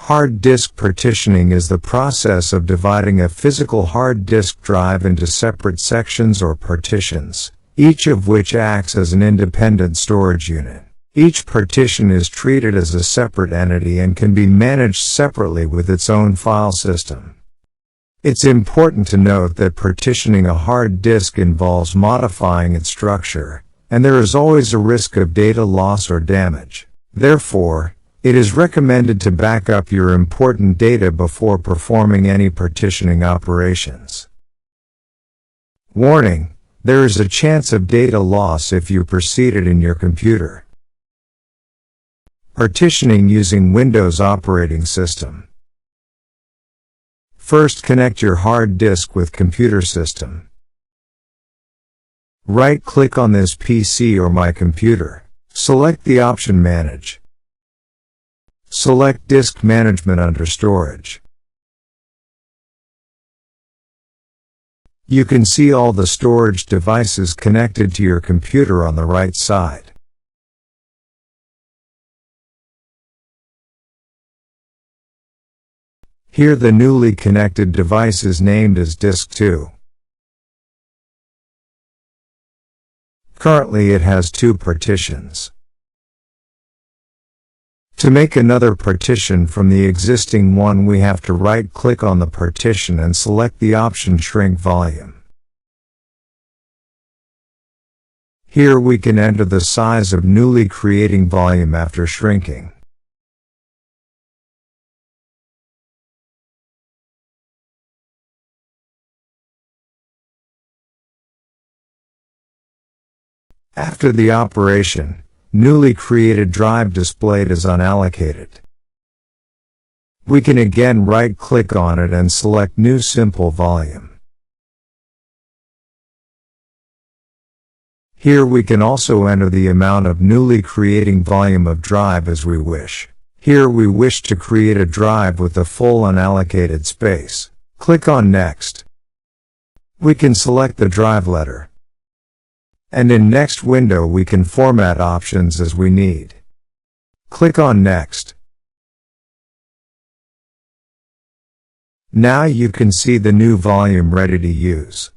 Hard disk partitioning is the process of dividing a physical hard disk drive into separate sections or partitions, each of which acts as an independent storage unit. Each partition is treated as a separate entity and can be managed separately with its own file system. It's important to note that partitioning a hard disk involves modifying its structure, and there is always a risk of data loss or damage. Therefore, it is recommended to back up your important data before performing any partitioning operations. Warning: there is a chance of data loss if you proceeded in your computer. Partitioning using Windows operating system. First, connect your hard disk with computer system. Right-click on this PC or my computer. Select the option Manage. Select Disk Management under Storage. You can see all the storage devices connected to your computer on the right side. Here the newly connected device is named as Disk 2. Currently it has 2 partitions. To make another partition from the existing one, we have to right-click on the partition and select the option Shrink Volume. Here we can enter the size of newly creating volume after shrinking. After the operation, newly created drive displayed as unallocated. We can again right-click on it and select New Simple Volume. Here we can also enter the amount of newly creating volume of drive as we wish. Here we wish to create a drive with the full unallocated space. Click on Next. We can select the drive letter. And in Next window we can format options as we need. Click on Next. Now you can see the new volume ready to use.